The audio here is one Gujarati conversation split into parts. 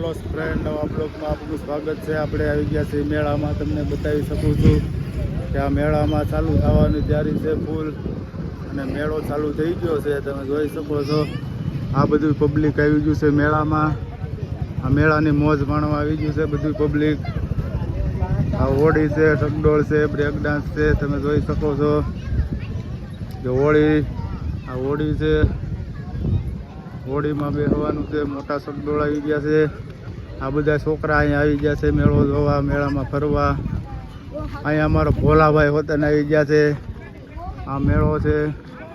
હેલો ફ્રેન્ડ, નવા બ્લોગમાં આપનું સ્વાગત છે। આપણે આવી ગયા છીએ મેળામાં। તમને બતાવી શકું છું કે આ મેળામાં ચાલુ થવાની તૈયારી છે ફૂલ, અને મેળો ચાલુ થઈ ગયો છે। તમે જોઈ શકો છો આ બધું પબ્લિક આવી ગયું છે મેળામાં। આ મેળાની મોજ માણવા આવી ગયું છે બધું પબ્લિક। આ હોડી છે, ચકડોળ છે, બ્રેક ડાન્સ છે। તમે જોઈ શકો છો કે હોડી, આ હોડી છે, હોડીમાં બેસવાનું છે। મોટા ચકડોળ આવી ગયા છે। આ બધા છોકરા અહીંયા આવી ગયા છે મેળો જોવા, મેળામાં ફરવા। અહીંયા અમારો ભોલાભાઈ વતન આવી ગયા છે। આ મેળો છે,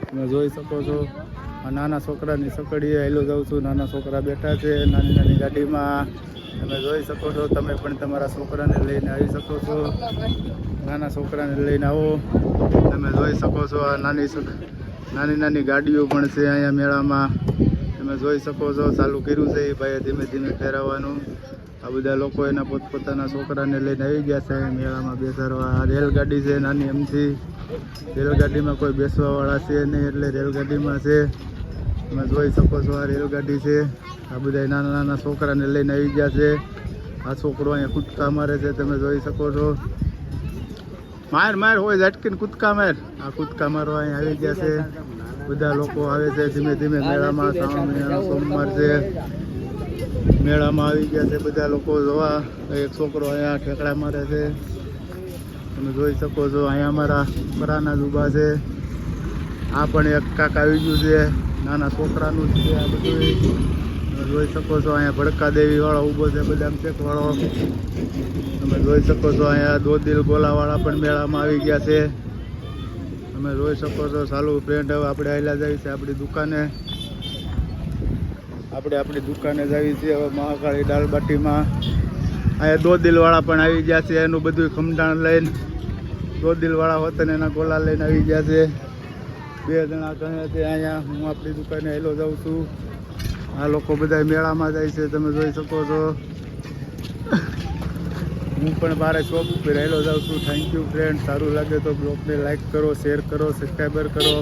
તમે જોઈ શકો છો। આ નાના છોકરાની સકડીએ હેલો જાઉં છું। નાના છોકરા બેઠા છે નાની નાની ગાડીમાં। તમે જોઈ શકો છો, તમે પણ તમારા છોકરાને લઈને આવી શકો છો। નાના છોકરાને લઈને આવો। તમે જોઈ શકો છો આ નાની નાની ગાડીઓ પણ છે અહીંયા મેળામાં। તમે જોઈ શકો છો ચાલુ કર્યું છે એ ભાઈએ ધીમે ધીમે ફેરવવાનું। આ બધા લોકો એના પોતપોતાના છોકરાને લઈને આવી ગયા છે મેળામાં બેસાડવા। આ રેલગાડી છે નાની એમથી, રેલગાડીમાં કોઈ બેસવાવાળા છે નહીં એટલે રેલગાડીમાં છે। તમે જોઈ શકો છો આ રેલગાડી છે। આ બધા નાના નાના છોકરાને લઈને આવી ગયા છે। આ છોકરો અહીંયા કૂદકા મારે છે, તમે જોઈ શકો છો। માર માર હોય ઝટકીને કૂદકા માર। આ કૂદકા મારવા અહીંયા આવી ગયા છે। બધા લોકો આવે છે ધીમે ધીમે મેળામાં। શ્રાવણ મહિનાનો સોમવાર છે, મેળામાં આવી ગયા છે બધા લોકો જોવા। એક છોકરો અહીંયા ઠેકડા મારે છે, તમે જોઈ શકો છો। અહીંયા અમારા બરાના જ ઊભા છે। આ પણ એક કાક આવી ગયું છે, નાના છોકરાનું જ છે આ બધું। તમે જોઈ શકો છો અહીંયા ભડકા દેવી વાળો ઊભો છે, બદામ શેક વાળો। તમે જોઈ શકો છો અહીંયા દો દિલ ગોલાવાળા પણ મેળામાં આવી ગયા છે। તમે જોઈ શકો છો। ચાલુ ફ્રેન્ડ, હવે આપણે આયલા જઈએ છીએ આપણી દુકાને। આપણી દુકાને જઈએ છીએ હવે મહાકાળી દાલબાટીમાં। અહીંયા દો દિલવાળા પણ આવી ગયા છે, એનું બધું ખમદાણ લઈને। દો દિલવાળા વતન એના ગોલા લઈને આવી ગયા છે। બે જણા કહે છે અહીંયા, હું આપણી દુકાને હેલો જાઉં છું। આ લોકો બધા મેળામાં જાય છે, તમે જોઈ શકો છો। હું પણ મારે શોપ ઉપર હેલો જાઉં છું। Thank you friend. સારું લાગે તો બ્લોગને લાઈક કરો, શેર કરો, સબસ્ક્રાઈબર કરો।